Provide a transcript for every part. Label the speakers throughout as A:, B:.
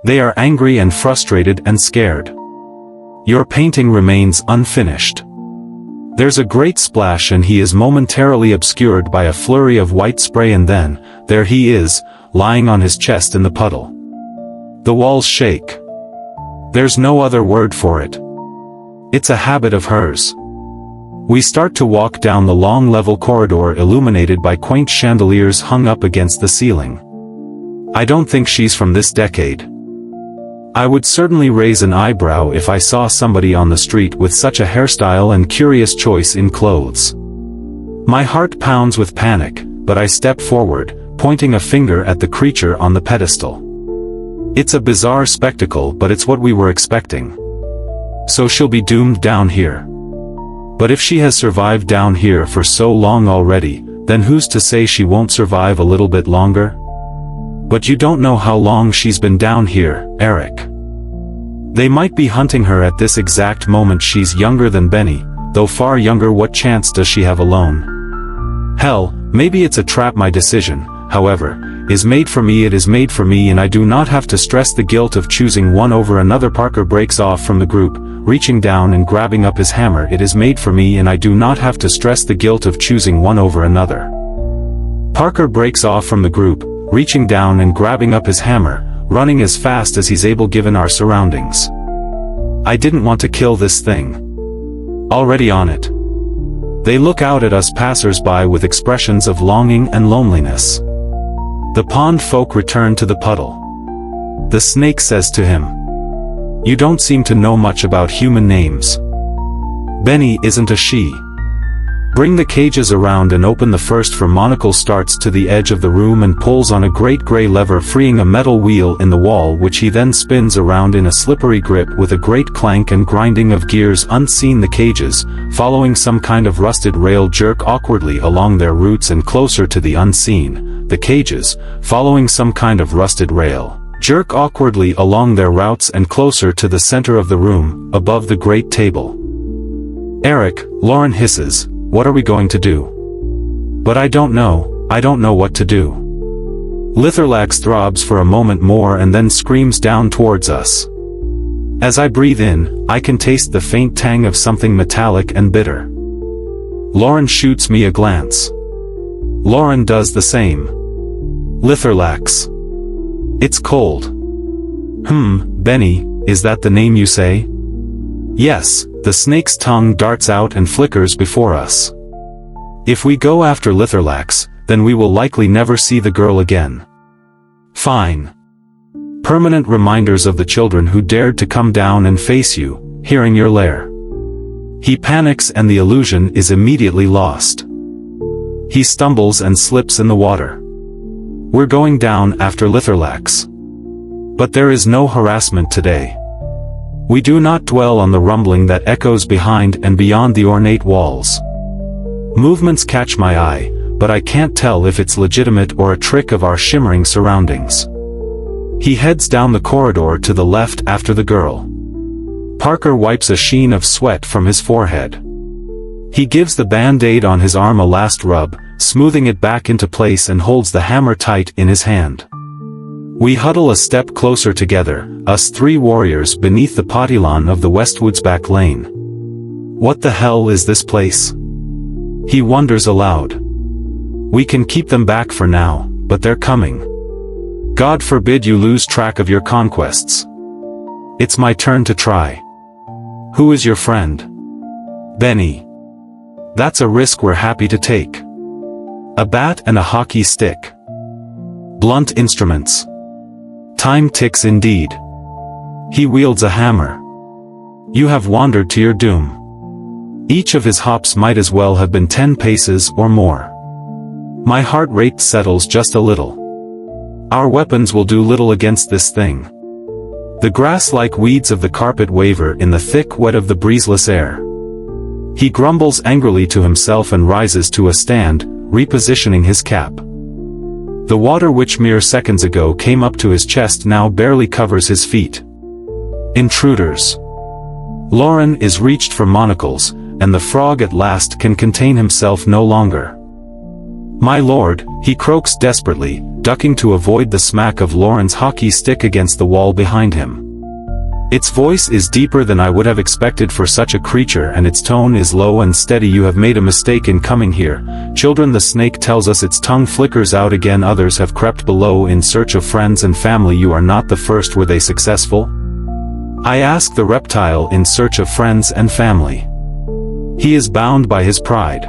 A: They are angry and frustrated and scared. Your painting remains unfinished. There's a great splash and he is momentarily obscured by a flurry of white spray, and then, there he is, lying on his chest in the puddle. The walls shake. There's no other word for it. It's a habit of hers. We start to walk down the long level corridor illuminated by quaint chandeliers hung up against the ceiling. I don't think she's from this decade. I would certainly raise an eyebrow if I saw somebody on the street with such a hairstyle and curious choice in clothes. My heart pounds with panic, but I step forward, pointing a finger at the creature on the pedestal. It's a bizarre spectacle, but it's what we were expecting. So she'll be doomed down here. But if she has survived down here for so long already, then who's to say she won't survive a little bit longer? But you don't know how long she's been down here, Eric. They might be hunting her at this exact moment. She's younger than Benny, though far younger. What chance does she have alone? Hell, maybe it's a trap. My decision, however, is made for me. It is made for me, and I do not have to stress the guilt of choosing one over another. Parker breaks off from the group, reaching down and grabbing up his hammer. It is made for me, and I do not have to stress the guilt of choosing one over another. Parker breaks off from the group, reaching down and grabbing up his hammer, running as fast as he's able given our surroundings. I didn't want to kill this thing. Already on it. They look out at us passers-by with expressions of longing and loneliness. The pond folk return to the puddle. The snake says to him, "You don't seem to know much about human names. Benny isn't a she. Bring the cages around and open the first." For Monocle starts to the edge of the room and pulls on a great gray lever, freeing a metal wheel in the wall, which he then spins around in a slippery grip with a great clank and grinding of gears. Unseen, the cages, following some kind of rusted rail, jerk awkwardly along their routes and closer to the unseen. The cages, following some kind of rusted rail, jerk awkwardly along their routes and closer to the center of the room, above the great table. "Eric," Lauren hisses, "what are we going to do?" "But I don't know what to do." Litherlax throbs for a moment more and then screams down towards us. As I breathe in, I can taste the faint tang of something metallic and bitter. Lauren shoots me a glance. Lauren does the same. Litherlax. "It's cold." Benny, is that the name you say?" "Yes." The snake's tongue darts out and flickers before us. "If we go after Litherlax, then we will likely never see the girl again." "Fine. Permanent reminders of the children who dared to come down and face you, here in your lair." He panics and the illusion is immediately lost. He stumbles and slips in the water. We're going down after Litherlax. But there is no harassment today. We do not dwell on the rumbling that echoes behind and beyond the ornate walls. Movements catch my eye, but I can't tell if it's legitimate or a trick of our shimmering surroundings. He heads down the corridor to the left after the girl. Parker wipes a sheen of sweat from his forehead. He gives the band-aid on his arm a last rub, smoothing it back into place, and holds the hammer tight in his hand. We huddle a step closer together, us three warriors beneath the pavilion of the Westwood's back lane. What the hell is this place? He wonders aloud. We can keep them back for now, but they're coming. God forbid you lose track of your conquests. It's my turn to try. Who is your friend? Benny. That's a risk we're happy to take. A bat and a hockey stick. Blunt instruments. Time ticks indeed. He wields a hammer. You have wandered to your doom. Each of his hops might as well have been 10 paces or more. My heart rate settles just a little. Our weapons will do little against this thing. The grass-like weeds of the carpet waver in the thick wet of the breezeless air. He grumbles angrily to himself and rises to a stand, repositioning his cap. The water which mere seconds ago came up to his chest now barely covers his feet. Intruders. Lauren is reached for monocles, and the frog at last can contain himself no longer. "My lord," he croaks desperately, ducking to avoid the smack of Lauren's hockey stick against the wall behind him. Its voice is deeper than I would have expected for such a creature, and its tone is low and steady. "You have made a mistake in coming here, children," the snake tells us. Its tongue flickers out again. "Others have crept below in search of friends and family. You are not the first. Were they successful?" I ask the reptile. "In search of friends and family." He is bound by his pride.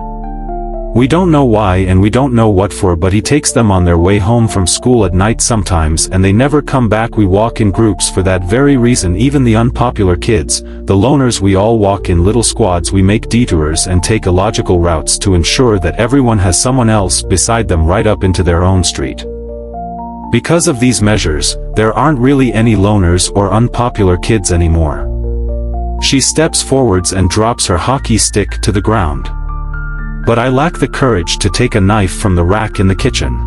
A: We don't know why and we don't know what for, but he takes them on their way home from school at night sometimes, and they never come back. We walk in groups for that very reason. Even the unpopular kids, the loners, we all walk in little squads. We make detours and take illogical routes to ensure that everyone has someone else beside them right up into their own street. Because of these measures, there aren't really any loners or unpopular kids anymore. She steps forwards and drops her hockey stick to the ground. But I lack the courage to take a knife from the rack in the kitchen.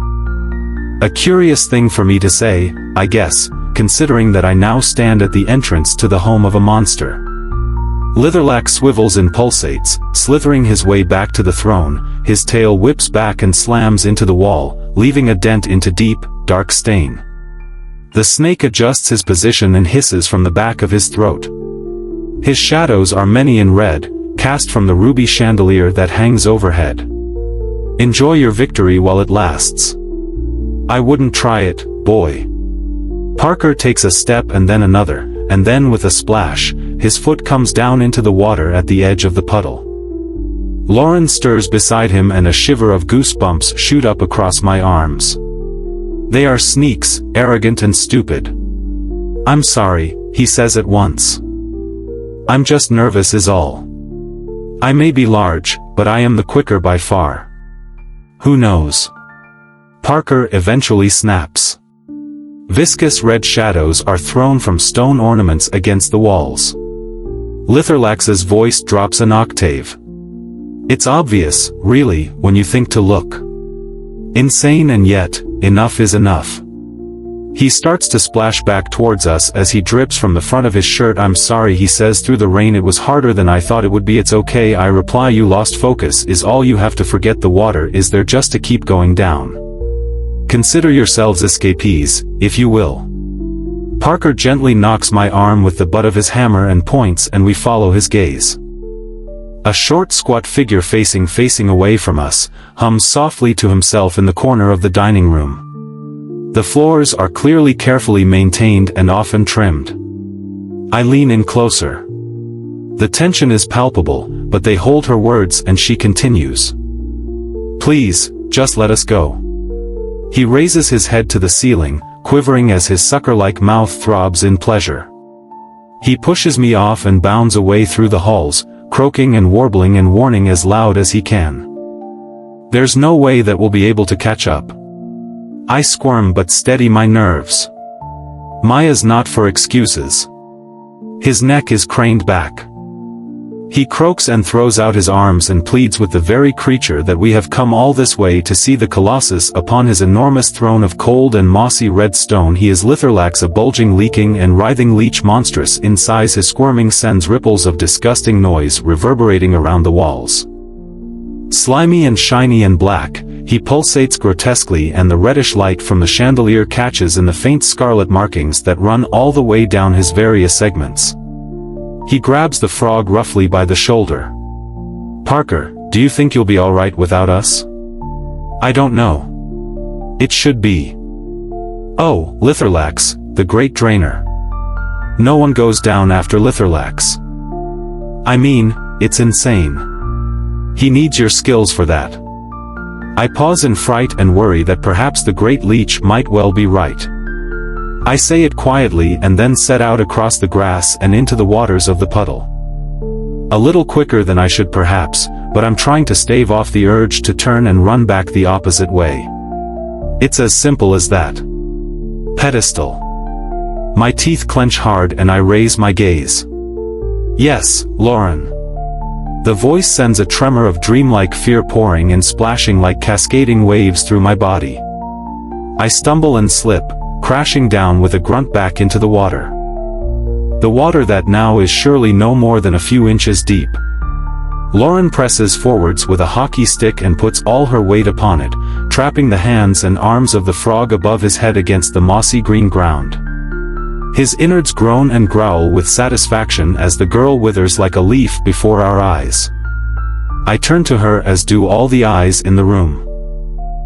A: A curious thing for me to say, I guess, considering that I now stand at the entrance to the home of a monster. Litherlax swivels and pulsates, slithering his way back to the throne. His tail whips back and slams into the wall, leaving a dent into deep, dark stain. The snake adjusts his position and hisses from the back of his throat. His shadows are many in red, cast from the ruby chandelier that hangs overhead. Enjoy your victory while it lasts. I wouldn't try it, boy. Parker takes a step and then another, and then with a splash, his foot comes down into the water at the edge of the puddle. Lauren stirs beside him and a shiver of goosebumps shoot up across my arms. They are sneaks, arrogant and stupid. "I'm sorry," he says at once. "I'm just nervous is all. I may be large, but I am the quicker by far." "Who knows?" Parker eventually snaps. Viscous red shadows are thrown from stone ornaments against the walls. Litherlax's voice drops an octave. "It's obvious, really, when you think to look. Insane, and yet, enough is enough." He starts to splash back towards us as he drips from the front of his shirt. "I'm sorry," he says through the rain. "It was harder than I thought it would be." "It's okay," I reply. "You lost focus is all. You have to forget the water is there just to keep going down. Consider yourselves escapees, if you will." Parker gently knocks my arm with the butt of his hammer and points, and we follow his gaze. A short squat figure facing away from us, hums softly to himself in the corner of the dining room. The floors are clearly carefully maintained and often trimmed. I lean in closer. The tension is palpable, but they hold her words and she continues. "Please, just let us go." He raises his head to the ceiling, quivering as his sucker-like mouth throbs in pleasure. He pushes me off and bounds away through the halls, croaking and warbling and warning as loud as he can. There's no way that we'll be able to catch up. I squirm but steady my nerves. Maya's not for excuses. His neck is craned back. He croaks and throws out his arms and pleads with the very creature that we have come all this way to see, the Colossus upon his enormous throne of cold and mossy red stone. He is Litherlax, a bulging, leaking and writhing leech, monstrous in size. His squirming sends ripples of disgusting noise reverberating around the walls. Slimy and shiny and black, he pulsates grotesquely, and the reddish light from the chandelier catches in the faint scarlet markings that run all the way down his various segments. He grabs the frog roughly by the shoulder. "Parker, do you think you'll be all right without us?" "I don't know. It should be." "Oh, Litherlax, the great drainer. No one goes down after Litherlax. I mean, it's insane. He needs your skills for that." I pause in fright and worry that perhaps the great leech might well be right. I say it quietly and then set out across the grass and into the waters of the puddle. A little quicker than I should perhaps, but I'm trying to stave off the urge to turn and run back the opposite way. It's as simple as that. Pedestal. My teeth clench hard and I raise my gaze. "Yes, Lauren." The voice sends a tremor of dreamlike fear pouring and splashing like cascading waves through my body. I stumble and slip, crashing down with a grunt back into the water. The water that now is surely no more than a few inches deep. Lauren presses forwards with a hockey stick and puts all her weight upon it, trapping the hands and arms of the frog above his head against the mossy green ground. His innards groan and growl with satisfaction as the girl withers like a leaf before our eyes. I turn to her as do all the eyes in the room.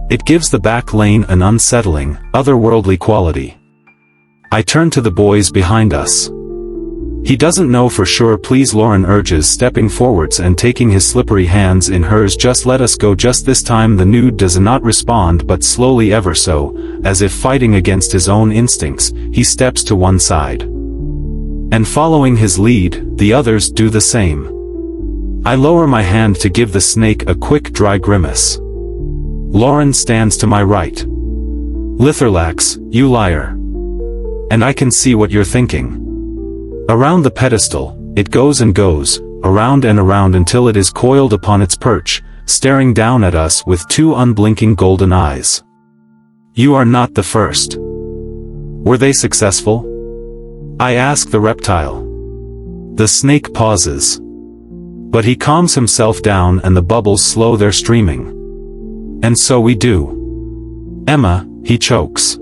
A: It gives the back lane an unsettling, otherworldly quality. I turn to the boys behind us. He doesn't know for sure, please, Lauren urges, stepping forwards and taking his slippery hands in hers. Just let us go. Just this time the nude does not respond, but slowly, ever so, as if fighting against his own instincts, he steps to one side. And following his lead, the others do the same. I lower my hand to give the snake a quick dry grimace. Lauren stands to my right. Litherlax, you liar. And I can see what you're thinking. Around the pedestal, it goes and goes, around and around until it is coiled upon its perch, staring down at us with two unblinking golden eyes. You are not the first. Were they successful? I ask the reptile. The snake pauses. But he calms himself down and the bubbles slow their streaming. And so we do. Emma, he chokes.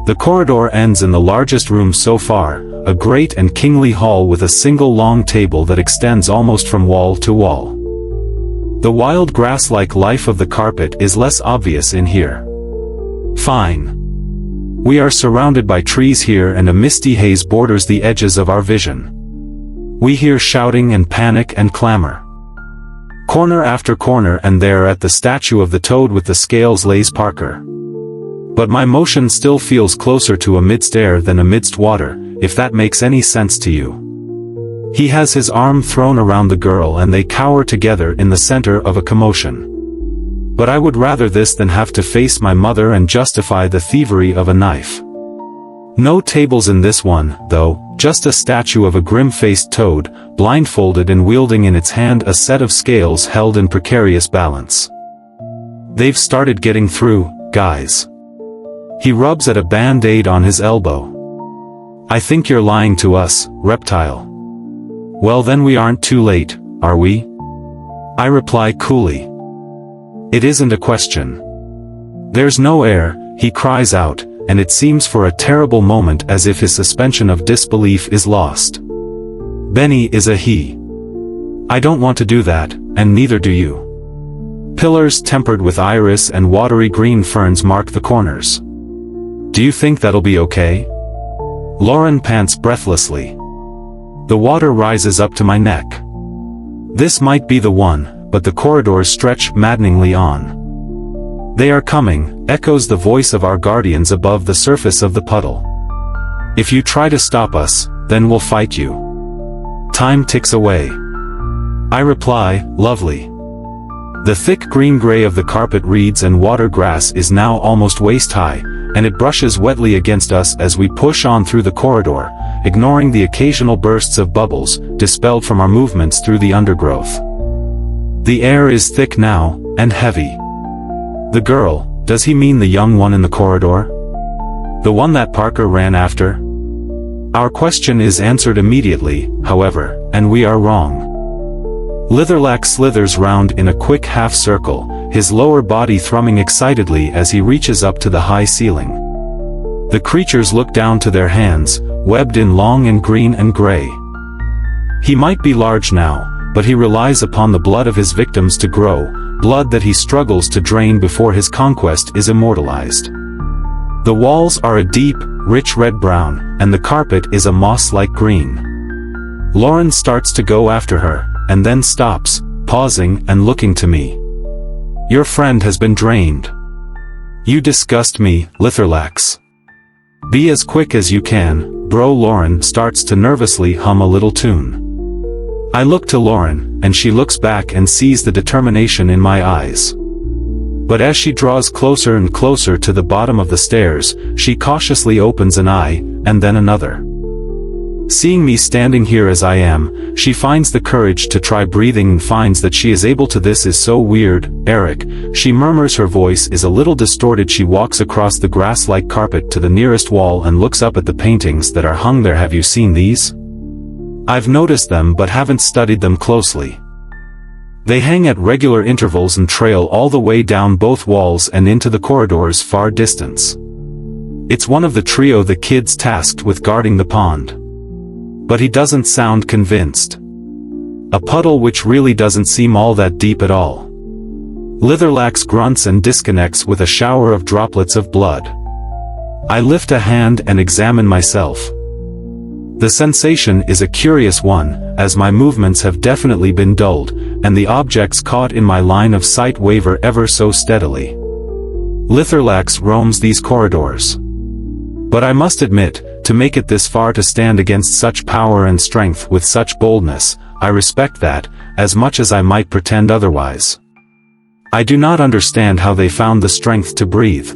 A: The corridor ends in the largest room so far, a great and kingly hall with a single long table that extends almost from wall to wall. The wild grass-like life of the carpet is less obvious in here. Fine. We are surrounded by trees here and a misty haze borders the edges of our vision. We hear shouting and panic and clamor. Corner after corner, and there at the statue of the toad with the scales lays Parker. But my motion still feels closer to amidst air than amidst water, if that makes any sense to you. He has his arm thrown around the girl and they cower together in the center of a commotion. But I would rather this than have to face my mother and justify the thievery of a knife. No tables in this one, though, just a statue of a grim-faced toad, blindfolded and wielding in its hand a set of scales held in precarious balance. They've started getting through, guys. He rubs at a band-aid on his elbow. I think you're lying to us, reptile. Well then we aren't too late, are we? I reply coolly. It isn't a question. There's no air, he cries out, and it seems for a terrible moment as if his suspension of disbelief is lost. Benny is a he. I don't want to do that, and neither do you. Pillars tempered with iris and watery green ferns mark the corners. Do you think that'll be okay? Lauren pants breathlessly. The water rises up to my neck. This might be the one, but the corridors stretch maddeningly on. They are coming, echoes the voice of our guardians above the surface of the puddle. If you try to stop us, then we'll fight you. Time ticks away. I reply, lovely. The thick green-gray of the carpet reeds and water grass is now almost waist-high, and it brushes wetly against us as we push on through the corridor, ignoring the occasional bursts of bubbles, dispelled from our movements through the undergrowth. The air is thick now, and heavy. The girl, does he mean the young one in the corridor? The one that Parker ran after? Our question is answered immediately, however, and we are wrong. Litherlax slithers round in a quick half-circle, his lower body thrumming excitedly as he reaches up to the high ceiling. The creatures look down to their hands, webbed in long and green and gray. He might be large now, but he relies upon the blood of his victims to grow, blood that he struggles to drain before his conquest is immortalized. The walls are a deep, rich red-brown, and the carpet is a moss-like green. Lauren starts to go after her, and then stops, pausing and looking to me. Your friend has been drained. You disgust me, Litherlax. Be as quick as you can, bro. Lauren starts to nervously hum a little tune. I look to Lauren, and she looks back and sees the determination in my eyes. But as she draws closer and closer to the bottom of the stairs, she cautiously opens an eye, and then another. Seeing me standing here as I am, she finds the courage to try breathing and finds that she is able to. This is so weird, Eric, she murmurs. Her voice is a little distorted. She walks across the grass-like carpet to the nearest wall and looks up at the paintings that are hung there. Have you seen these? I've noticed them but haven't studied them closely. They hang at regular intervals and trail all the way down both walls and into the corridor's far distance. It's one of the trio the kids tasked with guarding the pond. But he doesn't sound convinced. A puddle which really doesn't seem all that deep at all. Litherlax grunts and disconnects with a shower of droplets of blood. I lift a hand and examine myself. The sensation is a curious one, as my movements have definitely been dulled, and the objects caught in my line of sight waver ever so steadily. Litherlax roams these corridors. But I must admit, to make it this far to stand against such power and strength with such boldness, I respect that, as much as I might pretend otherwise. I do not understand how they found the strength to breathe.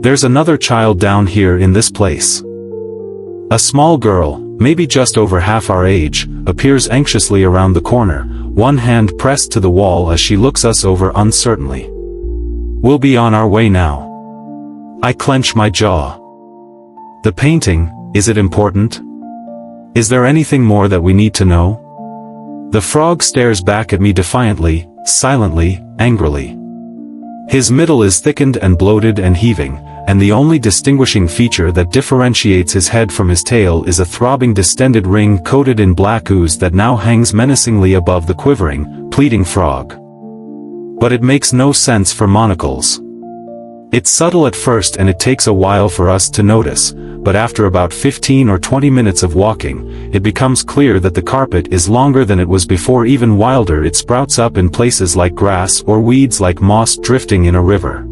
A: There's another child down here in this place. A small girl, maybe just over half our age, appears anxiously around the corner, one hand pressed to the wall as she looks us over uncertainly. We'll be on our way now. I clench my jaw. The painting, is it important? Is there anything more that we need to know? The frog stares back at me defiantly, silently, angrily. His middle is thickened and bloated and heaving, and the only distinguishing feature that differentiates his head from his tail is a throbbing distended ring coated in black ooze that now hangs menacingly above the quivering, pleading frog. But it makes no sense for monocles. It's subtle at first and it takes a while for us to notice, but after about 15 or 20 minutes of walking, it becomes clear that the carpet is longer than it was before. Even wilder, it sprouts up in places like grass or weeds like moss drifting in a river.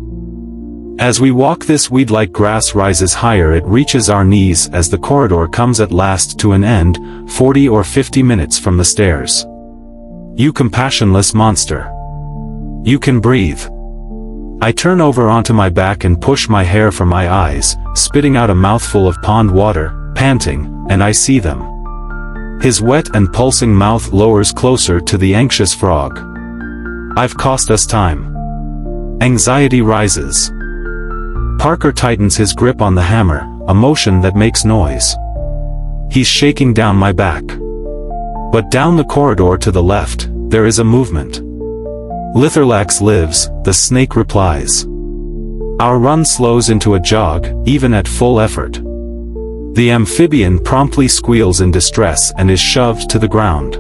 A: As we walk, this weed-like grass rises higher. It reaches our knees as the corridor comes at last to an end, 40 or 50 minutes from the stairs. You compassionless monster. You can breathe. I turn over onto my back and push my hair from my eyes, spitting out a mouthful of pond water, panting, and I see them. His wet and pulsing mouth lowers closer to the anxious frog. I've cost us time. Anxiety rises. Parker tightens his grip on the hammer, a motion that makes noise. He's shaking down my back. But down the corridor to the left, there is a movement. Litherlax lives, the snake replies. Our run slows into a jog, even at full effort. The amphibian promptly squeals in distress and is shoved to the ground.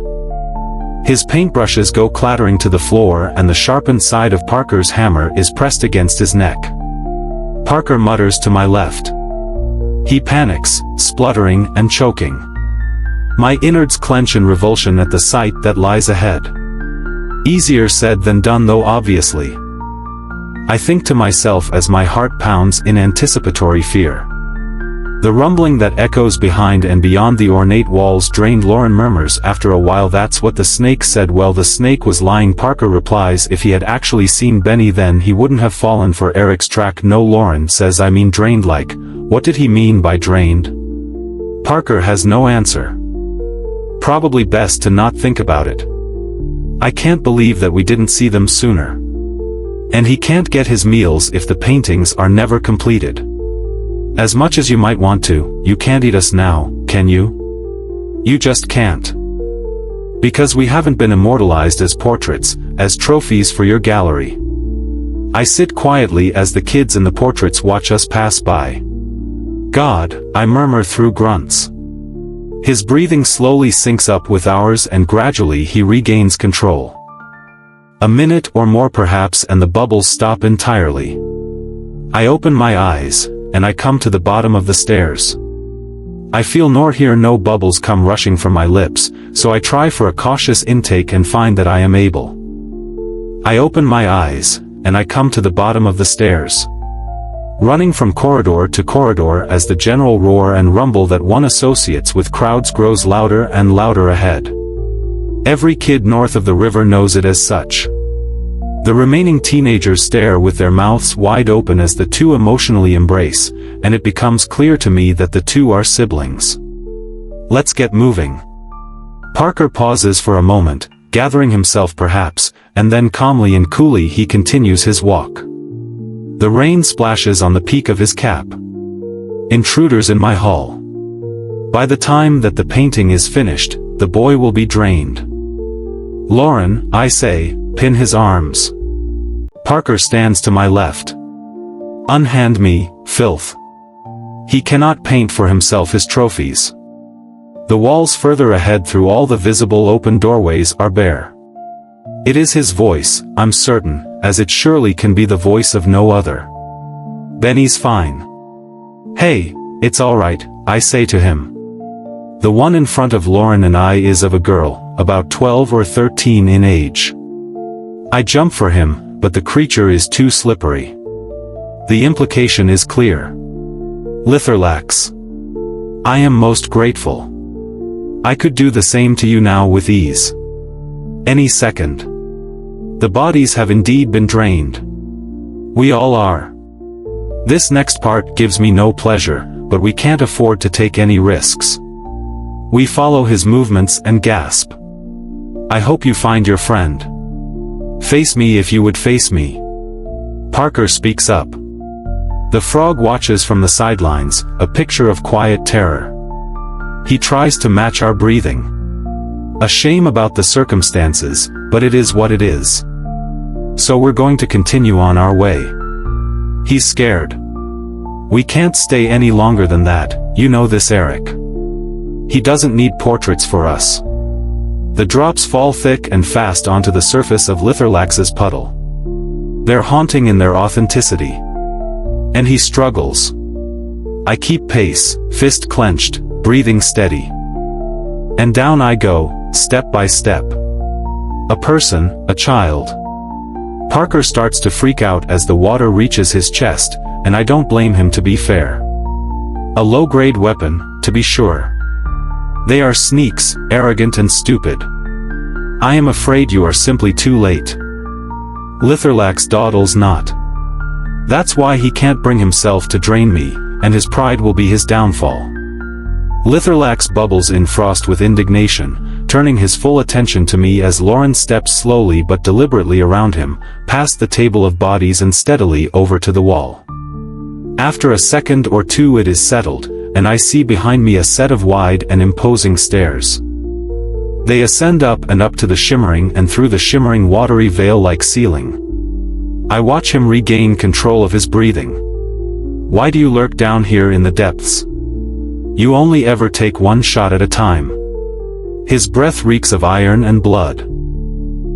A: His paintbrushes go clattering to the floor and the sharpened side of Parker's hammer is pressed against his neck. Parker mutters to my left. He panics, spluttering and choking. My innards clench in revulsion at the sight that lies ahead. Easier said than done though, obviously. I think to myself as my heart pounds in anticipatory fear. The rumbling that echoes behind and beyond the ornate walls drained. Lauren murmurs after a while, "That's what the snake said." Well, the snake was lying, Parker replies. If he had actually seen Benny, then he wouldn't have fallen for Eric's track. No, Lauren says, I mean drained. Like, what did he mean by drained? Parker has no answer. Probably best to not think about it. I can't believe that we didn't see them sooner. And he can't get his meals if the paintings are never completed. As much as you might want to, you can't eat us now, can you? You just can't. Because we haven't been immortalized as portraits, as trophies for your gallery. I sit quietly as the kids in the portraits watch us pass by. God, I murmur through grunts. His breathing slowly syncs up with ours and gradually he regains control. A minute or more perhaps and the bubbles stop entirely. I open my eyes, and I come to the bottom of the stairs. I feel nor hear no bubbles come rushing from my lips, so I try for a cautious intake and find that I am able. I open my eyes, and I come to the bottom of the stairs. Running from corridor to corridor as the general roar and rumble that one associates with crowds grows louder and louder ahead. Every kid north of the river knows it as such. The remaining teenagers stare with their mouths wide open as the two emotionally embrace, and it becomes clear to me that the two are siblings. Let's get moving. Parker pauses for a moment, gathering himself perhaps, and then calmly and coolly he continues his walk. The rain splashes on the peak of his cap. Intruders in my hall. By the time that the painting is finished, the boy will be drained. Lauren, I say, pin his arms. Parker stands to my left. Unhand me, filth. He cannot paint for himself his trophies. The walls further ahead through all the visible open doorways are bare. It is his voice, I'm certain, as it surely can be the voice of no other. Benny's fine. Hey, it's alright, I say to him. The one in front of Lauren and I is of a girl, about 12 or 13 in age. I jump for him, but the creature is too slippery. The implication is clear. Litherlax. I am most grateful. I could do the same to you now with ease. Any second. The bodies have indeed been drained. We all are. This next part gives me no pleasure, but we can't afford to take any risks. We follow his movements and gasp. I hope you find your friend. Face me if you would face me. Parker speaks up. The frog watches from the sidelines, a picture of quiet terror. He tries to match our breathing. A shame about the circumstances, but it is what it is. So we're going to continue on our way. He's scared. We can't stay any longer than that, you know this, Eric. He doesn't need portraits for us. The drops fall thick and fast onto the surface of Litherlax's puddle. They're haunting in their authenticity. And he struggles. I keep pace, fist clenched, breathing steady. And down I go, step by step. A person, a child. Parker starts to freak out as the water reaches his chest, and I don't blame him, to be fair. A low-grade weapon, to be sure. They are sneaks, arrogant and stupid. I am afraid you are simply too late. Litherlax dawdles not. That's why he can't bring himself to drain me, and his pride will be his downfall. Litherlax bubbles in frost with indignation, turning his full attention to me as Lauren steps slowly but deliberately around him, past the table of bodies and steadily over to the wall. After a second or two it is settled, and I see behind me a set of wide and imposing stairs. They ascend up and up to the shimmering and through the shimmering watery veil-like ceiling. I watch him regain control of his breathing. Why do you lurk down here in the depths? You only ever take one shot at a time. His breath reeks of iron and blood.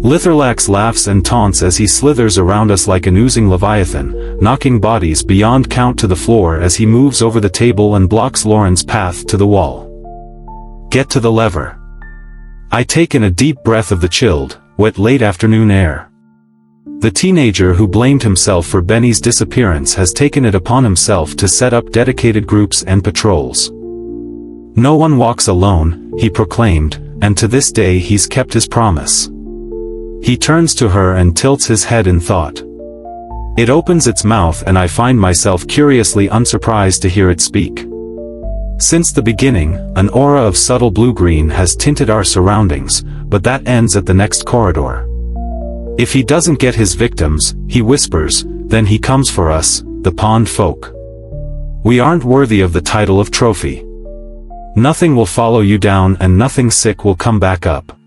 A: Litherlax laughs and taunts as he slithers around us like an oozing leviathan, knocking bodies beyond count to the floor as he moves over the table and blocks Lauren's path to the wall. Get to the lever. I take in a deep breath of the chilled, wet late afternoon air. The teenager who blamed himself for Benny's disappearance has taken it upon himself to set up dedicated groups and patrols. No one walks alone, he proclaimed, and to this day he's kept his promise. He turns to her and tilts his head in thought. It opens its mouth and I find myself curiously unsurprised to hear it speak. Since the beginning, an aura of subtle blue-green has tinted our surroundings, but that ends at the next corridor. If he doesn't get his victims, he whispers, then he comes for us, the pond folk. We aren't worthy of the title of trophy. Nothing will follow you down and nothing sick will come back up.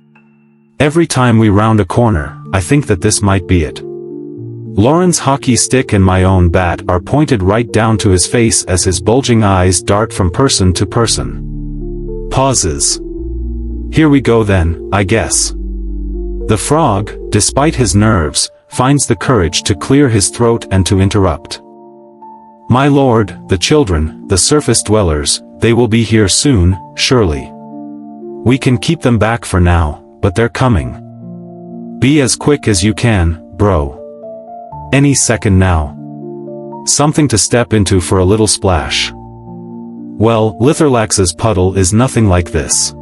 A: Every time we round a corner, I think that this might be it. Lauren's hockey stick and my own bat are pointed right down to his face as his bulging eyes dart from person to person. Pauses. Here we go then, I guess. The frog, despite his nerves, finds the courage to clear his throat and to interrupt. My lord, the children, the surface dwellers, they will be here soon, surely. We can keep them back for now, but they're coming. Be as quick as you can, bro. Any second now. Something to step into for a little splash. Well, Litherlax's puddle is nothing like this.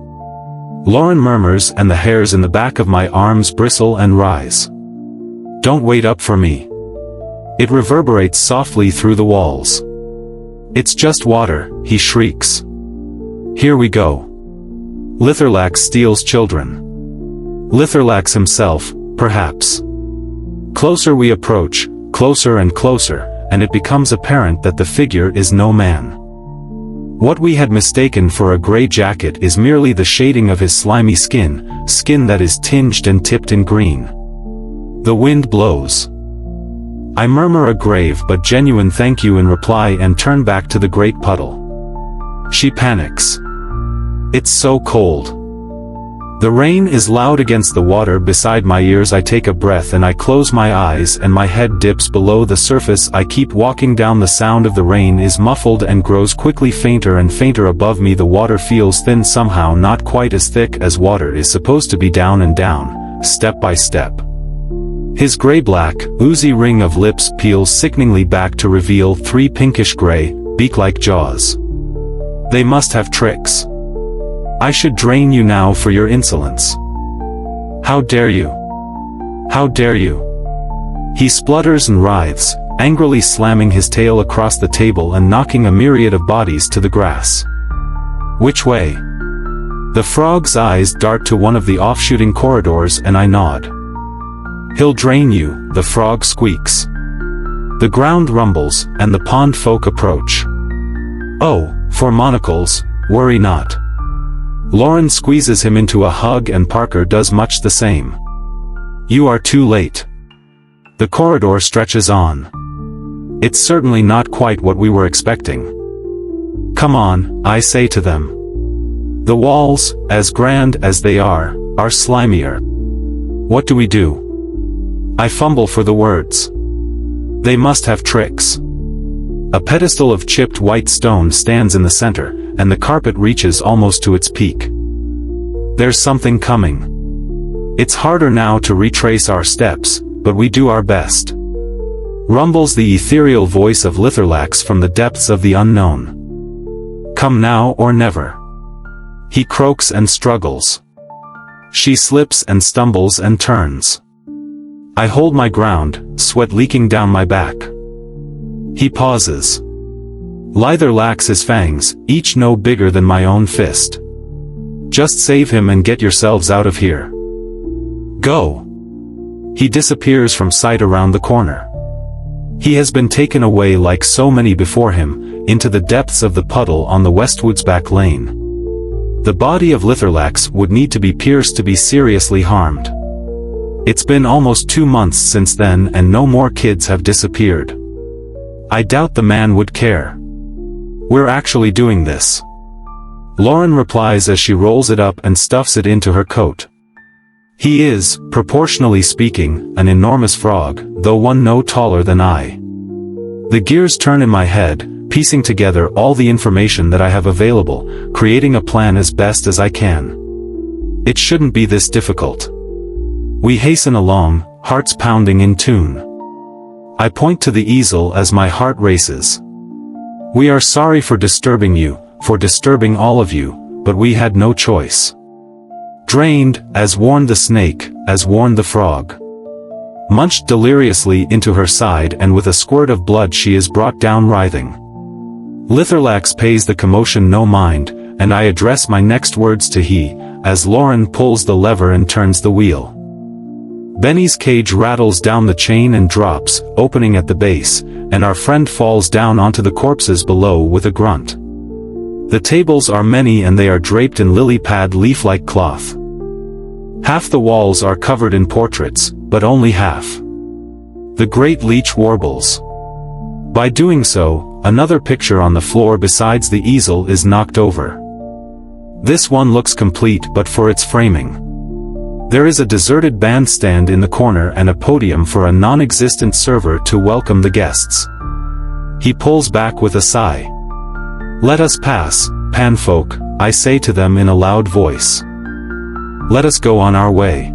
A: Lauren murmurs and the hairs in the back of my arms bristle and rise. Don't wait up for me. It reverberates softly through the walls. It's just water, he shrieks. Here we go. Litherlax steals children. Litherlax himself, perhaps. Closer we approach, closer and closer, and it becomes apparent that the figure is no man. What we had mistaken for a gray jacket is merely the shading of his slimy skin that is tinged and tipped in green. The wind blows. I murmur a grave but genuine thank you in reply and turn back to the great puddle. She panics. It's so cold. The rain is loud against the water beside my ears. I take a breath and I close my eyes and my head dips below the surface. I keep walking down. The sound of the rain is muffled and grows quickly fainter and fainter above me. The water feels thin somehow, not quite as thick as water is supposed to be. Down and down, step by step. His gray-black, oozy ring of lips peels sickeningly back to reveal 3 pinkish-gray, beak-like jaws. They must have tricks. I should drain you now for your insolence. How dare you? How dare you? He splutters and writhes, angrily slamming his tail across the table and knocking a myriad of bodies to the grass. Which way? The frog's eyes dart to one of the offshooting corridors and I nod. He'll drain you, the frog squeaks. The ground rumbles, and the pond folk approach. Oh, for monocles, worry not. Lauren squeezes him into a hug and Parker does much the same. You are too late. The corridor stretches on. It's certainly not quite what we were expecting. Come on, I say to them. The walls, as grand as they are slimier. What do we do? I fumble for the words. They must have tricks. A pedestal of chipped white stone stands in the center, and the carpet reaches almost to its peak. There's something coming. It's harder now to retrace our steps, but we do our best. Rumbles the ethereal voice of Litherlax from the depths of the unknown. Come now or never. He croaks and struggles. She slips and stumbles and turns. I hold my ground, sweat leaking down my back. He pauses. Litherlax's fangs, each no bigger than my own fist. Just save him and get yourselves out of here. Go. He disappears from sight around the corner. He has been taken away like so many before him, into the depths of the puddle on the Westwood's back lane. The body of Litherlax would need to be pierced to be seriously harmed. It's been almost 2 months since then and no more kids have disappeared. I doubt the man would care. We're actually doing this. Lauren replies as she rolls it up and stuffs it into her coat. He is, proportionally speaking, an enormous frog, though one no taller than I. The gears turn in my head, piecing together all the information that I have available, creating a plan as best as I can. It shouldn't be this difficult. We hasten along, hearts pounding in tune. I point to the easel as my heart races. We are sorry for disturbing you, for disturbing all of you, but we had no choice. Drained, as warned the snake, as warned the frog. Munched deliriously into her side and with a squirt of blood she is brought down writhing. Litherlax pays the commotion no mind, and I address my next words to he, as Lauren pulls the lever and turns the wheel. Benny's cage rattles down the chain and drops, opening at the base, and our friend falls down onto the corpses below with a grunt. The tables are many and they are draped in lily-pad leaf-like cloth. Half the walls are covered in portraits, but only half. The great leech warbles. By doing so, another picture on the floor besides the easel is knocked over. This one looks complete but for its framing. There is a deserted bandstand in the corner and a podium for a non-existent server to welcome the guests. He pulls back with a sigh. Let us pass, panfolk, I say to them in a loud voice. Let us go on our way.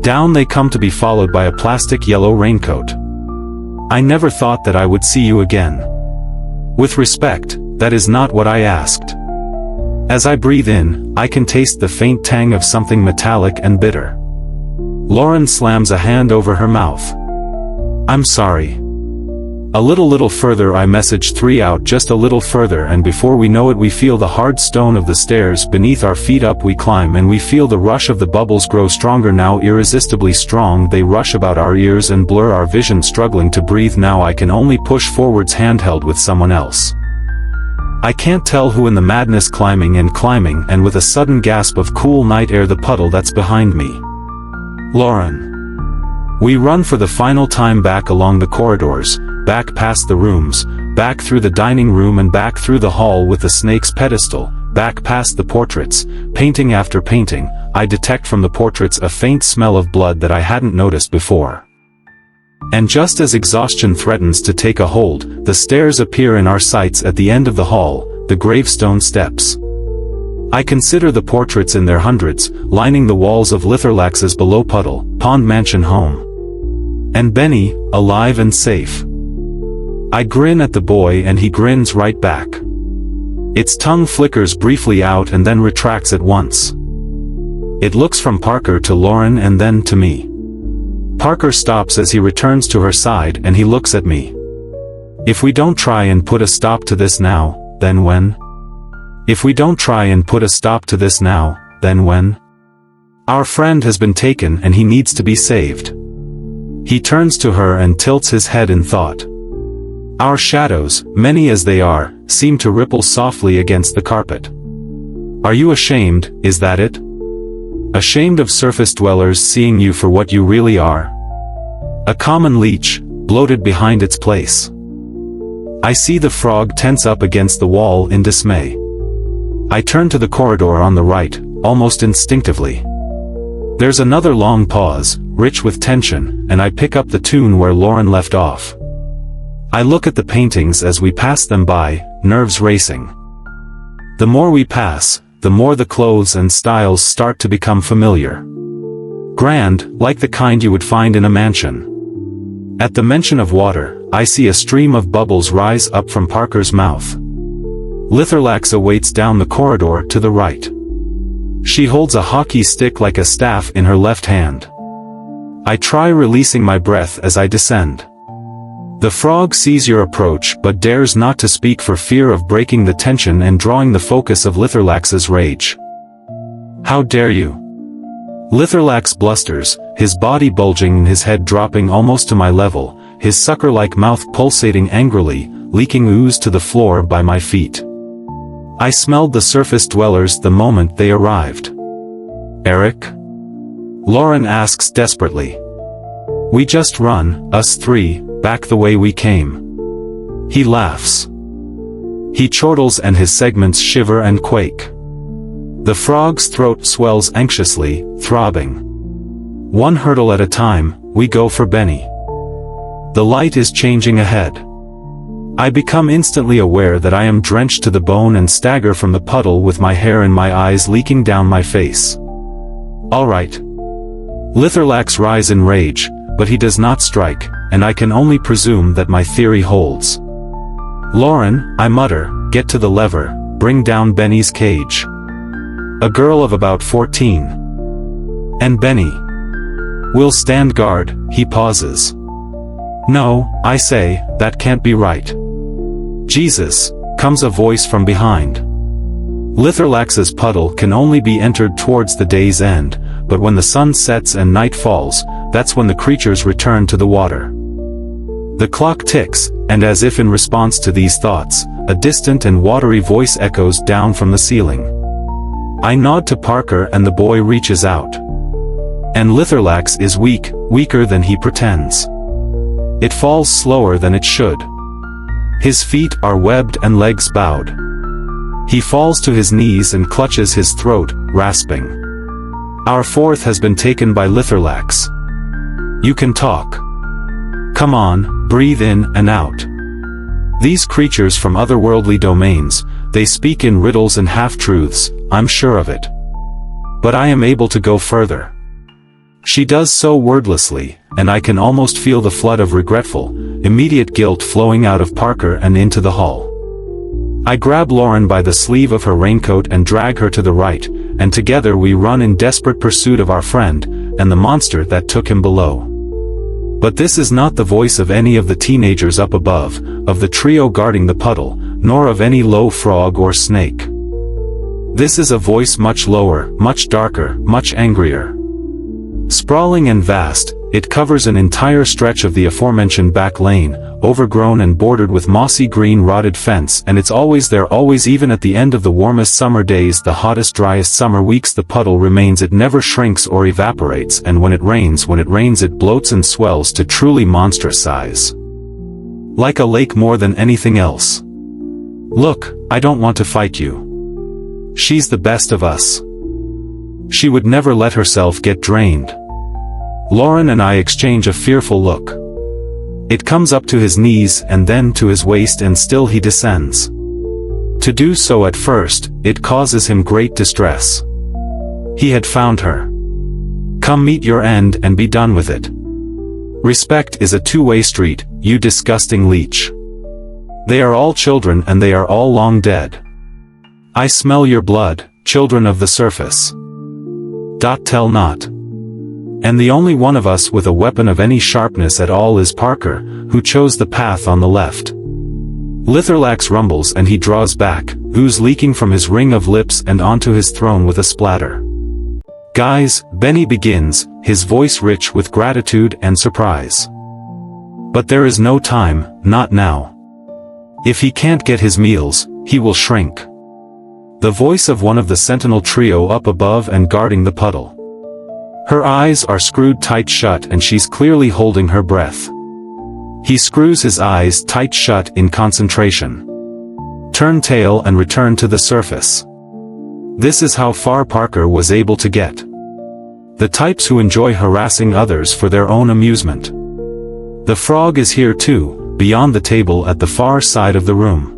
A: Down they come to be followed by a plastic yellow raincoat. I never thought that I would see you again. With respect, that is not what I asked. As I breathe in, I can taste the faint tang of something metallic and bitter. Lauren slams a hand over her mouth. I'm sorry. A little further I message 3 out just a little further and before we know it we feel the hard stone of the stairs beneath our feet. Up we climb and we feel the rush of the bubbles grow stronger now, irresistibly strong. They rush about our ears and blur our vision. Struggling to breathe now I can only push forwards handheld with someone else. I can't tell who in the madness climbing and with a sudden gasp of cool night air the puddle that's behind me. Lauren. We run for the final time back along the corridors, back past the rooms, back through the dining room and back through the hall with the snake's pedestal, back past the portraits, painting after painting. I detect from the portraits a faint smell of blood that I hadn't noticed before. And just as exhaustion threatens to take a hold, the stairs appear in our sights at the end of the hall, the gravestone steps. I consider the portraits in their hundreds, lining the walls of Litherlax's below puddle, pond mansion home. And Benny, alive and safe. I grin at the boy and he grins right back. Its tongue flickers briefly out and then retracts at once. It looks from Parker to Lauren and then to me. Parker stops as he returns to her side and he looks at me. If we don't try and put a stop to this now, then when? If we don't try and put a stop to this now, then when? Our friend has been taken and he needs to be saved. He turns to her and tilts his head in thought. Our shadows, many as they are, seem to ripple softly against the carpet. Are you ashamed, is that it? Ashamed of surface dwellers seeing you for what you really are? A common leech, bloated behind its place. I see the frog tense up against the wall in dismay. I turn to the corridor on the right, almost instinctively. There's another long pause, rich with tension, and I pick up the tune where Lauren left off. I look at the paintings as we pass them by, nerves racing. The more we pass, the more the clothes and styles start to become familiar. Grand, like the kind you would find in a mansion. At the mention of water, I see a stream of bubbles rise up from Parker's mouth. Litherlax awaits down the corridor to the right. She holds a hockey stick like a staff in her left hand. I try releasing my breath as I descend. The frog sees your approach but dares not to speak for fear of breaking the tension and drawing the focus of Litherlax's rage. How dare you? Litherlax blusters, his body bulging and his head dropping almost to my level, his sucker-like mouth pulsating angrily, leaking ooze to the floor by my feet. I smelled the surface dwellers the moment they arrived. Eric? Lauren asks desperately. We just run, us three, back the way we came. He laughs. He chortles and his segments shiver and quake. The frog's throat swells anxiously, throbbing. One hurdle at a time, we go for Benny. The light is changing ahead. I become instantly aware that I am drenched to the bone and stagger from the puddle with my hair and my eyes leaking down my face. All right. Litherlax rise in rage, but he does not strike, and I can only presume that my theory holds. Lauren, I mutter, get to the lever, bring down Benny's cage. A girl of about 14. And Benny. We'll stand guard, he pauses. No, I say, that can't be right. Jesus, comes a voice from behind. Litherlax's puddle can only be entered towards the day's end, but when the sun sets and night falls, that's when the creatures return to the water. The clock ticks, and as if in response to these thoughts, a distant and watery voice echoes down from the ceiling. I nod to Parker and the boy reaches out. And Litherlax is weak, weaker than he pretends. It falls slower than it should. His feet are webbed and legs bowed. He falls to his knees and clutches his throat, rasping. Our fourth has been taken by Litherlax. You can talk. Come on, breathe in and out. These creatures from otherworldly domains, they speak in riddles and half-truths, I'm sure of it. But I am able to go further. She does so wordlessly, and I can almost feel the flood of regretful, immediate guilt flowing out of Parker and into the hall. I grab Lauren by the sleeve of her raincoat and drag her to the right, and together we run in desperate pursuit of our friend, and the monster that took him below. But this is not the voice of any of the teenagers up above, of the trio guarding the puddle, nor of any low frog or snake. This is a voice much lower, much darker, much angrier. Sprawling and vast, it covers an entire stretch of the aforementioned back lane, overgrown and bordered with mossy green rotted fence, and it's always there, always, even at the end of the warmest summer days, the hottest driest summer weeks. The puddle remains, it never shrinks or evaporates, and when it rains it bloats and swells to truly monstrous size. Like a lake more than anything else. Look, I don't want to fight you. She's the best of us. She would never let herself get drained. Lauren and I exchange a fearful look. It comes up to his knees and then to his waist, and still he descends. To do so at first, it causes him great distress. He had found her. Come meet your end and be done with it. Respect is a two-way street, you disgusting leech. They are all children and they are all long dead. I smell your blood, children of the surface. Tell not. And the only one of us with a weapon of any sharpness at all is Parker, who chose the path on the left. Litherlax rumbles and he draws back, ooze leaking from his ring of lips and onto his throne with a splatter. Guys, Benny begins, his voice rich with gratitude and surprise. But there is no time, not now. If he can't get his meals, he will shrink. The voice of one of the sentinel trio up above and guarding the puddle. Her eyes are screwed tight shut and she's clearly holding her breath. He screws his eyes tight shut in concentration. Turn tail and return to the surface. This is how far Parker was able to get. The types who enjoy harassing others for their own amusement. The frog is here too, beyond the table at the far side of the room.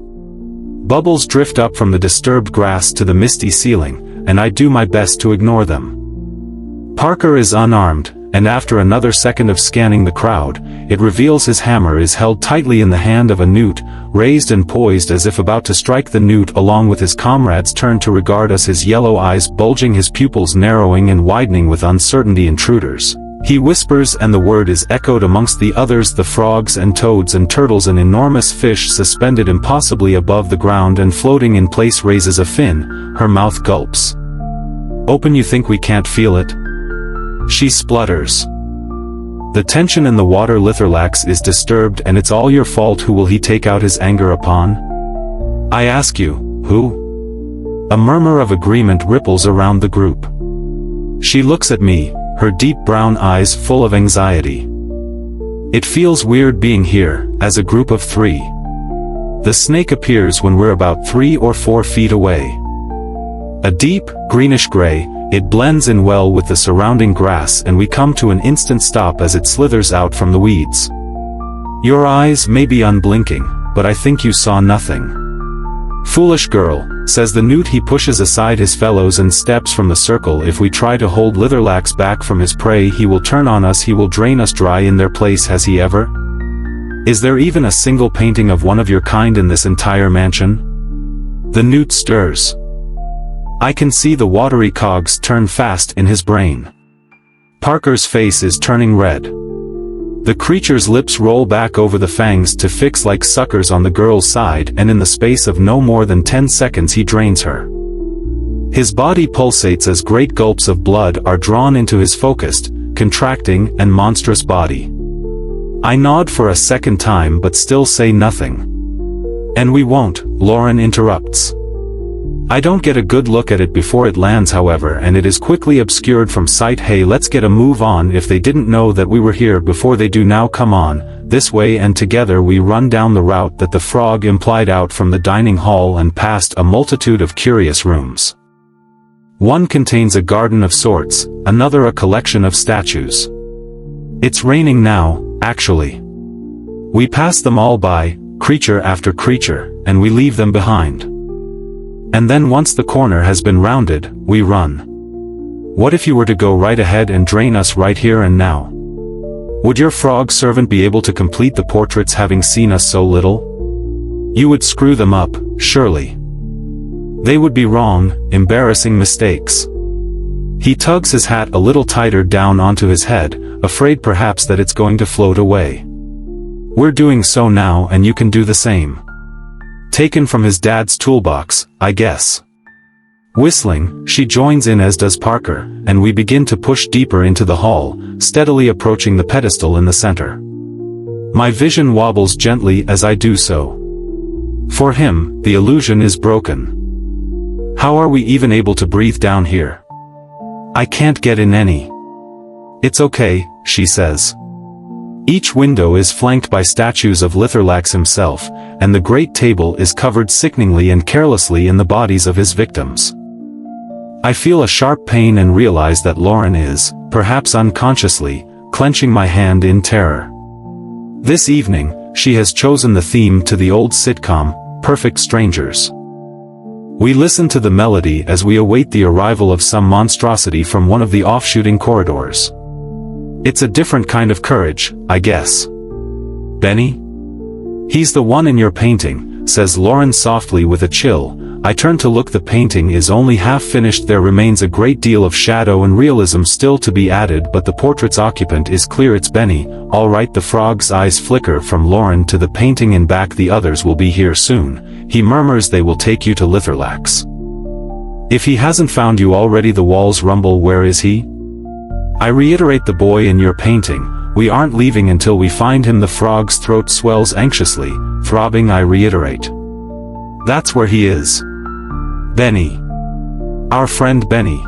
A: Bubbles drift up from the disturbed grass to the misty ceiling, and I do my best to ignore them. Parker is unarmed, and after another second of scanning the crowd, it reveals his hammer is held tightly in the hand of a newt, raised and poised as if about to strike. The newt along with his comrades turn to regard us, his yellow eyes bulging, his pupils narrowing and widening with uncertainty. Intruders. He whispers and the word is echoed amongst the others, the frogs and toads and turtles. An enormous fish suspended impossibly above the ground and floating in place raises a fin, her mouth gulps. Open. You think we can't feel it? She splutters. The tension in the water. Litherlax is disturbed and it's all your fault. Who will he take out his anger upon? I ask you, who? A murmur of agreement ripples around the group. She looks at me, her deep brown eyes full of anxiety. It feels weird being here, as a group of three. The snake appears when we're about 3 or 4 feet away. A deep, greenish-gray, it blends in well with the surrounding grass and we come to an instant stop as it slithers out from the weeds. Your eyes may be unblinking, but I think you saw nothing. Foolish girl, says the newt. He pushes aside his fellows and steps from the circle. If we try to hold Litherlax back from his prey, he will turn on us, he will drain us dry in their place. Has he ever? Is there even a single painting of one of your kind in this entire mansion? The newt stirs. I can see the watery cogs turn fast in his brain. Parker's face is turning red. The creature's lips roll back over the fangs to fix like suckers on the girl's side, and in the space of no more than 10 seconds he drains her. His body pulsates as great gulps of blood are drawn into his focused, contracting, and monstrous body. I nod for a second time but still say nothing. And we won't, Lauren interrupts. I don't get a good look at it before it lands, however, and it is quickly obscured from sight. Hey, let's get a move on. If they didn't know that we were here before, they do now. Come on, this way. And together we run down the route that the frog implied, out from the dining hall and past a multitude of curious rooms. One contains a garden of sorts, another a collection of statues. It's raining now, actually. We pass them all by, creature after creature, and we leave them behind. And then once the corner has been rounded, we run. What if you were to go right ahead and drain us right here and now? Would your frog servant be able to complete the portraits, having seen us so little? You would screw them up, surely. They would be wrong, embarrassing mistakes. He tugs his hat a little tighter down onto his head, afraid perhaps that it's going to float away. We're doing so now and you can do the same. Taken from his dad's toolbox, I guess. Whistling, she joins in as does Parker, and we begin to push deeper into the hall, steadily approaching the pedestal in the center. My vision wobbles gently as I do so. For him, the illusion is broken. How are we even able to breathe down here? I can't get in any. It's okay, she says. Each window is flanked by statues of Litherlax himself, and the great table is covered sickeningly and carelessly in the bodies of his victims. I feel a sharp pain and realize that Lauren is, perhaps unconsciously, clenching my hand in terror. This evening, she has chosen the theme to the old sitcom, Perfect Strangers. We listen to the melody as we await the arrival of some monstrosity from one of the offshooting corridors. It's a different kind of courage, I guess. Benny? He's the one in your painting, says Lauren softly with a chill. I turn to look. The painting is only half finished. There remains a great deal of shadow and realism still to be added, but the portrait's occupant is clear. It's Benny. All right. The frog's eyes flicker from Lauren to the painting in back. The others will be here soon. He murmurs they will take you to Litherlax. If he hasn't found you already. The walls rumble. Where is he? I reiterate. The boy in your painting. We aren't leaving until we find him. The frog's throat swells anxiously, throbbing. I reiterate. That's where he is. Benny. Our friend Benny.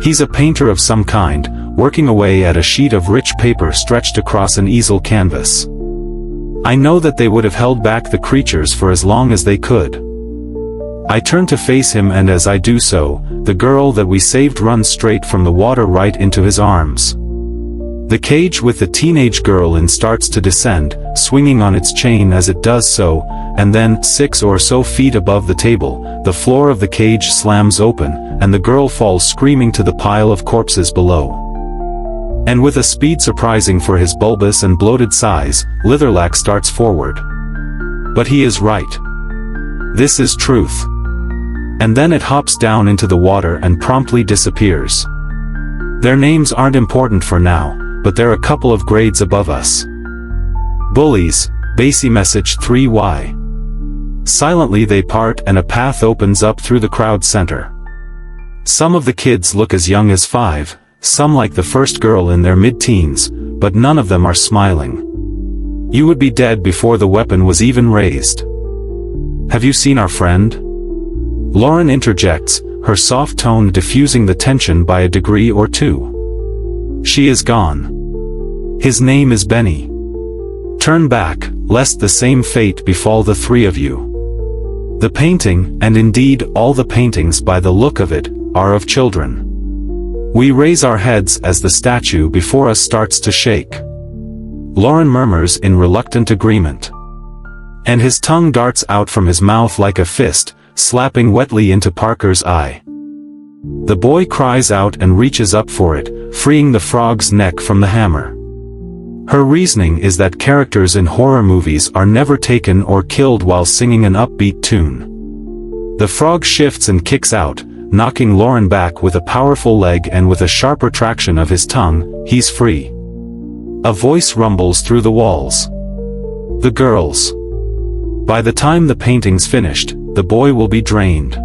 A: He's a painter of some kind, working away at a sheet of rich paper stretched across an easel canvas. I know that they would have held back the creatures for as long as they could. I turn to face him, and as I do so, the girl that we saved runs straight from the water right into his arms. The cage with the teenage girl in starts to descend, swinging on its chain as it does so, and then, 6 or so feet above the table, the floor of the cage slams open, and the girl falls screaming to the pile of corpses below. And with a speed surprising for his bulbous and bloated size, Litherlax starts forward. But he is right. This is truth. And then it hops down into the water and promptly disappears. Their names aren't important for now, but they're a couple of grades above us. Bullies, Basie message 3Y. Silently they part and a path opens up through the crowd center. Some of the kids look as young as 5, some like the first girl in their mid-teens, but none of them are smiling. You would be dead before the weapon was even raised. Have you seen our friend? Lauren interjects, her soft tone diffusing the tension by a degree or two. She is gone. His name is Benny. Turn back, lest the same fate befall the 3 of you. The painting, and indeed all the paintings by the look of it, are of children. We raise our heads as the statue before us starts to shake. Lauren murmurs in reluctant agreement. And his tongue darts out from his mouth like a fist, slapping wetly into Parker's eye. The boy cries out and reaches up for it, freeing the frog's neck from the hammer. Her reasoning is that characters in horror movies are never taken or killed while singing an upbeat tune. The frog shifts and kicks out, knocking Lauren back with a powerful leg, and with a sharp retraction of his tongue, he's free. A voice rumbles through the walls. The girls. By the time the painting's finished, the boy will be drained.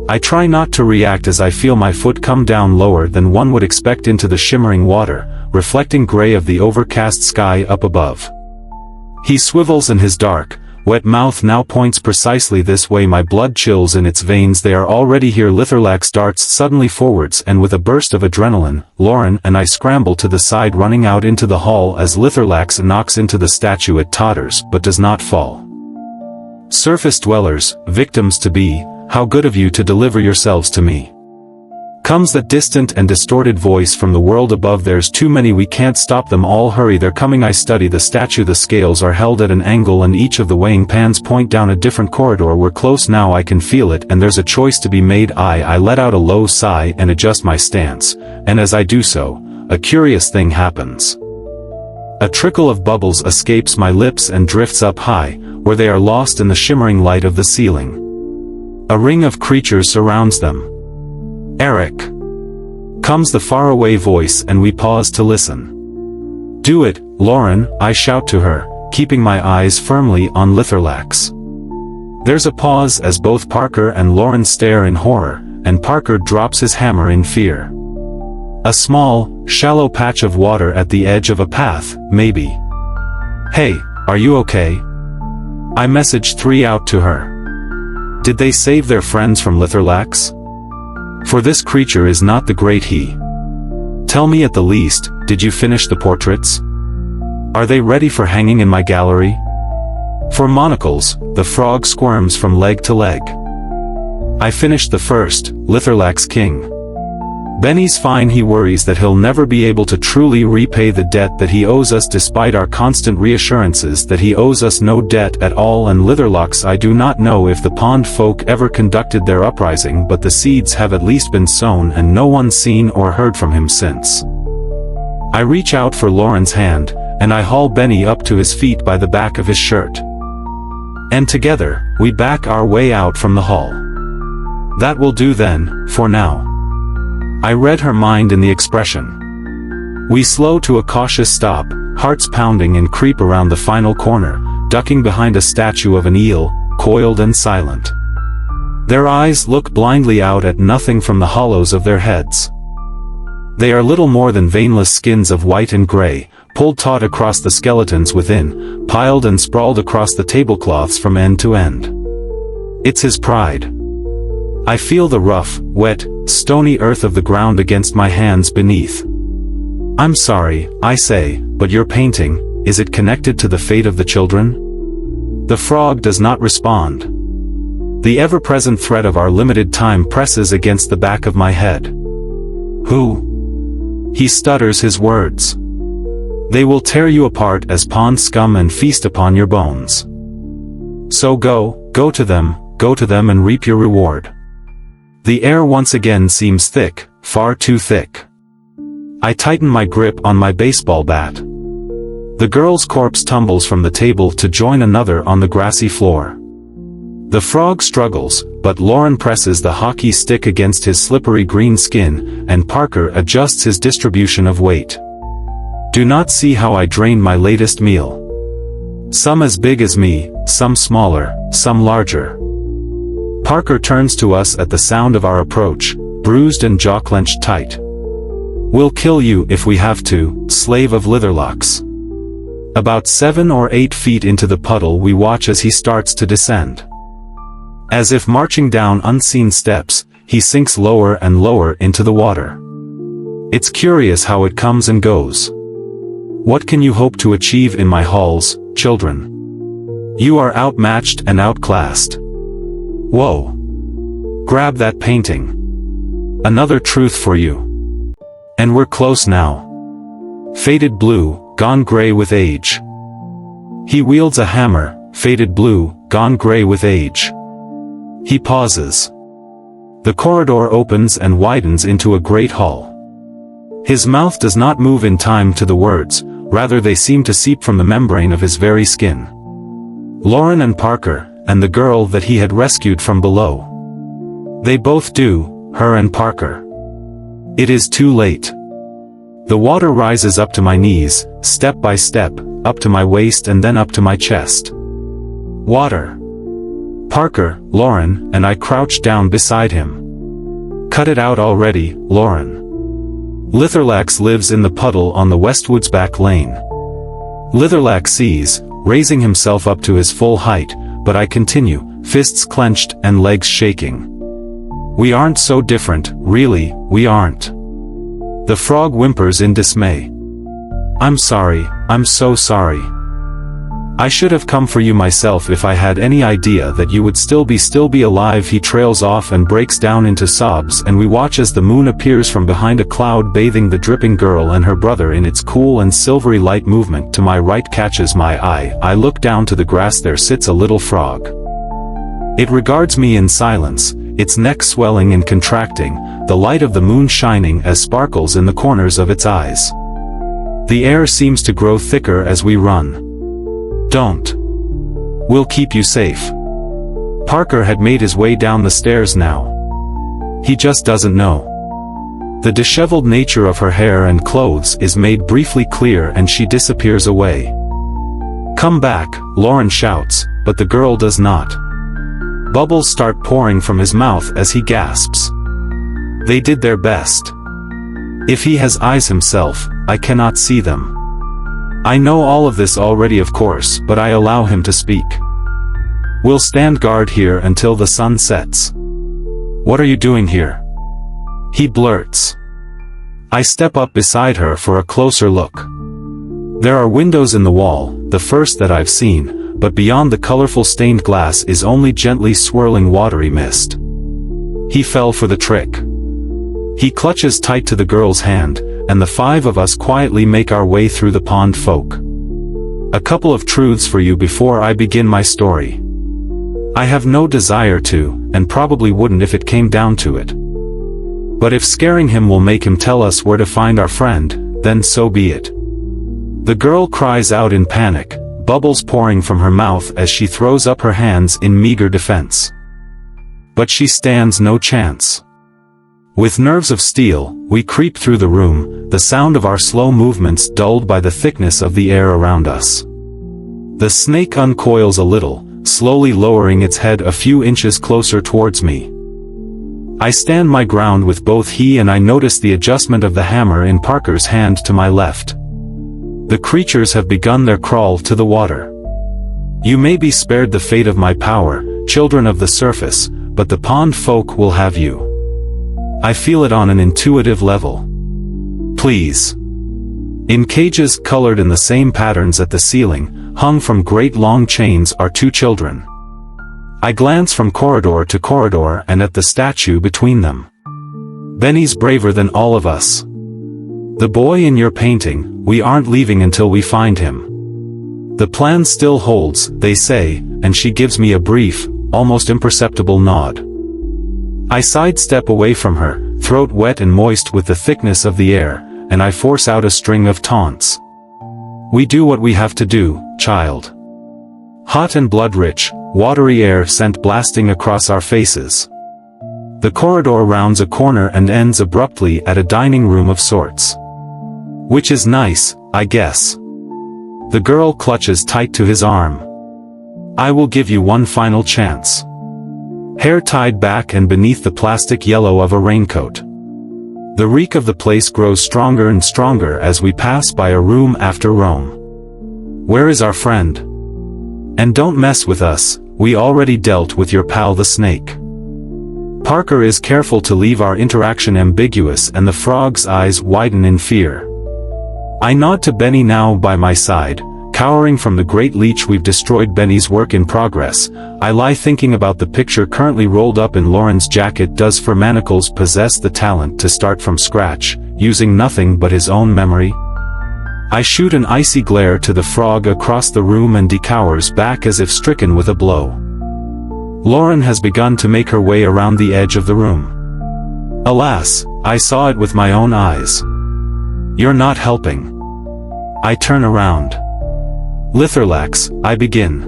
A: I try not to react as I feel my foot come down lower than one would expect into the shimmering water, reflecting gray of the overcast sky up above. He swivels and his dark, wet mouth now points precisely this way. My blood chills in its veins. They are already here. Litherlax darts suddenly forwards, and with a burst of adrenaline, Lauren and I scramble to the side, running out into the hall as Litherlax knocks into the statue. It totters, but does not fall. Surface dwellers, victims to be, how good of you to deliver yourselves to me. Comes that distant and distorted voice from the world above. There's too many, we can't stop them all. Hurry, they're coming. I study the statue. The scales are held at an angle and each of the weighing pans point down a different corridor. We're close now, I can feel it, and there's a choice to be made. I let out a low sigh and adjust my stance, and as I do so, a curious thing happens. A trickle of bubbles escapes my lips and drifts up high, where they are lost in the shimmering light of the ceiling. A ring of creatures surrounds them. Eric. Comes the faraway voice, and we pause to listen. Do it, Lauren, I shout to her, keeping my eyes firmly on Litherlax. There's a pause as both Parker and Lauren stare in horror, and Parker drops his hammer in fear. A small, shallow patch of water at the edge of a path, maybe. "Hey, are you okay?" I messaged 3 out to her. Did they save their friends from Litherlax? For this creature is not the great he. Tell me at the least, did you finish the portraits? Are they ready for hanging in my gallery? For monocles, the frog squirms from leg to leg. I finished the first, Litherlax King. Benny's fine. He worries that he'll never be able to truly repay the debt that he owes us despite our constant reassurances that he owes us no debt at all. And Litherlax, I do not know if the pond folk ever conducted their uprising, but the seeds have at least been sown and no one's seen or heard from him since. I reach out for Lauren's hand, and I haul Benny up to his feet by the back of his shirt. And together, we back our way out from the hall. That will do then, for now. I read her mind in the expression. We slow to a cautious stop, hearts pounding, and creep around the final corner, ducking behind a statue of an eel, coiled and silent. Their eyes look blindly out at nothing from the hollows of their heads. They are little more than veinless skins of white and gray, pulled taut across the skeletons within, piled and sprawled across the tablecloths from end to end. It's his pride. I feel the rough, wet, stony earth of the ground against my hands beneath. I'm sorry, I say, but your painting, is it connected to the fate of the children? The frog does not respond. The ever-present threat of our limited time presses against the back of my head. Who? He stutters his words. They will tear you apart as pond scum and feast upon your bones. So go to them and reap your reward. The air once again seems thick, far too thick. I tighten my grip on my baseball bat. The girl's corpse tumbles from the table to join another on the grassy floor. The frog struggles, but Lauren presses the hockey stick against his slippery green skin, and Parker adjusts his distribution of weight. Do not see how I drained my latest meal. Some as big as me, some smaller, some larger. Parker turns to us at the sound of our approach, bruised and jaw-clenched tight. We'll kill you if we have to, slave of Litherlax. About 7 or 8 feet into the puddle we watch as he starts to descend. As if marching down unseen steps, he sinks lower and lower into the water. It's curious how it comes and goes. What can you hope to achieve in my halls, children? You are outmatched and outclassed. Whoa. Grab that painting. Another truth for you. And we're close now. Faded blue, gone gray with age. He wields a hammer, faded blue, gone gray with age. He pauses. The corridor opens and widens into a great hall. His mouth does not move in time to the words, rather they seem to seep from the membrane of his very skin. Lauren and Parker, and the girl that he had rescued from below. They both do, her and Parker. It is too late. The water rises up to my knees, step by step, up to my waist and then up to my chest. Water. Parker, Lauren, and I crouch down beside him. Cut it out already, Lauren. Litherlax lives in the puddle on the Westwood's back lane. Litherlax sees, raising himself up to his full height, but I continue, fists clenched and legs shaking. We aren't so different, really, we aren't. The frog whimpers in dismay. I'm sorry, I'm so sorry. I should have come for you myself if I had any idea that you would still be alive. He trails off and breaks down into sobs, and we watch as the moon appears from behind a cloud bathing the dripping girl and her brother in its cool and silvery light. Movement to my right catches my eye. I look down to the grass. There sits a little frog. It regards me in silence, its neck swelling and contracting, the light of the moon shining as sparkles in the corners of its eyes. The air seems to grow thicker as we run. Don't. We'll keep you safe. Parker had made his way down the stairs now. He just doesn't know. The disheveled nature of her hair and clothes is made briefly clear and she disappears away. Come back, Lauren shouts, but the girl does not. Bubbles start pouring from his mouth as he gasps. They did their best. If he has eyes himself, I cannot see them. I know all of this already, of course, but I allow him to speak. We'll stand guard here until the sun sets. What are you doing here? He blurts. I step up beside her for a closer look. There are windows in the wall, the first that I've seen, but beyond the colorful stained glass is only gently swirling watery mist. He fell for the trick. He clutches tight to the girl's hand, and the five of us quietly make our way through the pond folk. A couple of truths for you before I begin my story. I have no desire to, and probably wouldn't if it came down to it. But if scaring him will make him tell us where to find our friend, then so be it. The girl cries out in panic, bubbles pouring from her mouth as she throws up her hands in meager defense. But she stands no chance. With nerves of steel, we creep through the room, the sound of our slow movements dulled by the thickness of the air around us. The snake uncoils a little, slowly lowering its head a few inches closer towards me. I stand my ground with both he and I notice the adjustment of the hammer in Parker's hand to my left. The creatures have begun their crawl to the water. You may be spared the fate of my power, children of the surface, but the pond folk will have you. I feel it on an intuitive level. Please. In cages colored in the same patterns at the ceiling, hung from great long chains, are two children. I glance from corridor to corridor and at the statue between them. Benny's braver than all of us. The boy in your painting, we aren't leaving until we find him. The plan still holds, they say, and she gives me a brief, almost imperceptible nod. I sidestep away from her, throat wet and moist with the thickness of the air, and I force out a string of taunts. We do what we have to do, child. Hot and blood-rich, watery air sent blasting across our faces. The corridor rounds a corner and ends abruptly at a dining room of sorts. Which is nice, I guess. The girl clutches tight to his arm. I will give you one final chance. Hair tied back and beneath the plastic yellow of a raincoat. The reek of the place grows stronger and stronger as we pass by a room after room. Where is our friend? And don't mess with us, we already dealt with your pal the snake. Parker is careful to leave our interaction ambiguous and the frog's eyes widen in fear. I nod to Benny now by my side. Cowering from the great leech we've destroyed Benny's work in progress, I lie thinking about the picture currently rolled up in Lauren's jacket. Does Manacles possess the talent to start from scratch, using nothing but his own memory? I shoot an icy glare to the frog across the room and decowers back as if stricken with a blow. Lauren has begun to make her way around the edge of the room. Alas, I saw it with my own eyes. You're not helping. I turn around. Litherlax, I begin.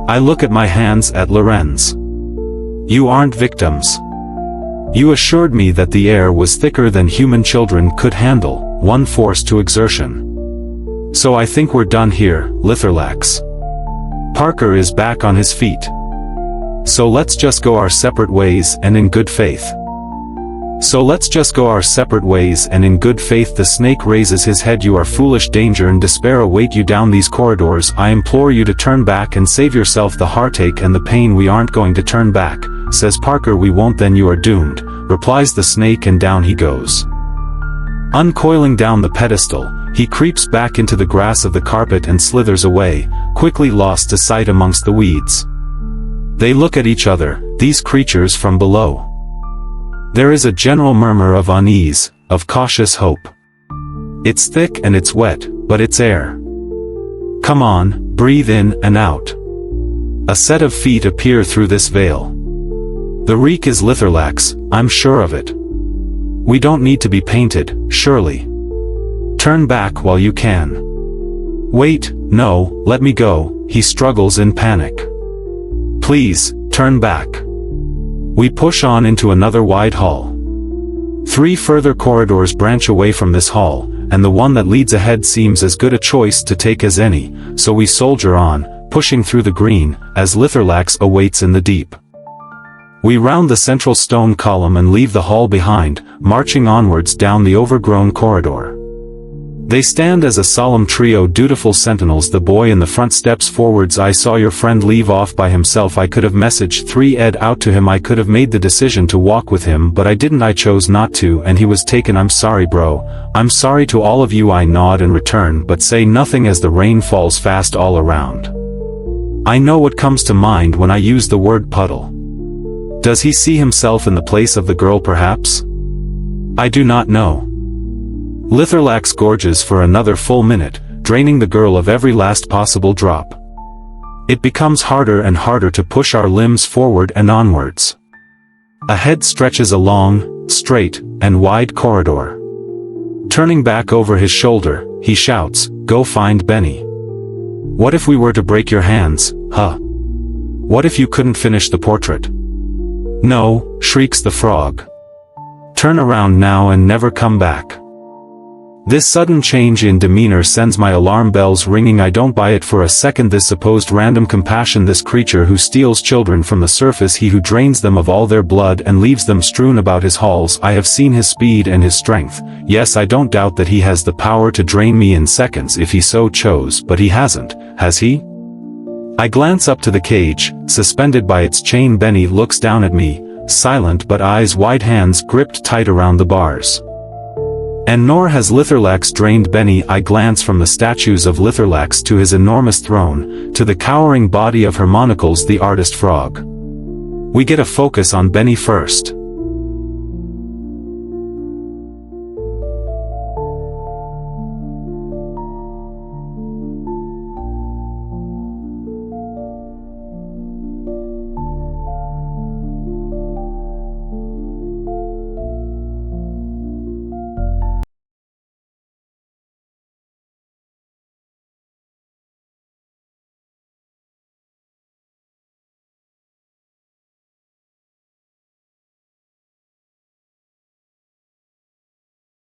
A: I look at my hands at Lorenz. You aren't victims. You assured me that the air was thicker than human children could handle, one forced to exertion. So I think we're done here, Litherlax. Parker is back on his feet. So let's just go our separate ways and in good faith. The snake raises his head. You are foolish. Danger and despair await you down these corridors. I implore you to turn back and save yourself the heartache and the pain. We aren't going to turn back, says Parker. We won't. Then you are doomed, replies the snake, and down he goes. Uncoiling down the pedestal, he creeps back into the grass of the carpet and slithers away, quickly lost to sight amongst the weeds. They look at each other, these creatures from below. There is a general murmur of unease, of cautious hope. It's thick and it's wet, but it's air. Come on, breathe in and out. A set of feet appear through this veil. The reek is Litherlax, I'm sure of it. We don't need to be painted, surely. Turn back while you can. Wait, no, let me go, he struggles in panic. Please, turn back. We push on into another wide hall. 3 further corridors branch away from this hall, and the one that leads ahead seems as good a choice to take as any, so we soldier on, pushing through the green, as Litherlax awaits in the deep. We round the central stone column and leave the hall behind, marching onwards down the overgrown corridor. They stand as a solemn trio, dutiful sentinels. The boy in the front steps forwards. I saw your friend leave off by himself. I could have messaged 3Ed out to him. I could have made the decision to walk with him, but I didn't. I chose not to, and he was taken. I'm sorry, bro. I'm sorry to all of you. I nod and return, but say nothing as the rain falls fast all around. I know what comes to mind when I use the word puddle. Does he see himself in the place of the girl, perhaps? I do not know. Litherlax gorges for another full minute, draining the girl of every last possible drop. It becomes harder and harder to push our limbs forward and onwards. Ahead stretches a long, straight, and wide corridor. Turning back over his shoulder, he shouts, "Go find Benny." What if we were to break your hands, huh? What if you couldn't finish the portrait? No, shrieks the frog. Turn around now and never come back. This sudden change in demeanor sends my alarm bells ringing. I don't buy it for a second. This supposed random compassion, this creature who steals children from the surface, he who drains them of all their blood and leaves them strewn about his halls. I have seen his speed and his strength. Yes, I don't doubt that he has the power to drain me in seconds if he so chose, but he hasn't, has he? I glance up to the cage, suspended by its chain. Benny looks down at me, silent but eyes wide, hands gripped tight around the bars. And nor has Litherlax drained Benny. I glance from the statues of Litherlax to his enormous throne, to the cowering body of Harmonicles the artist frog. We get a focus on Benny first.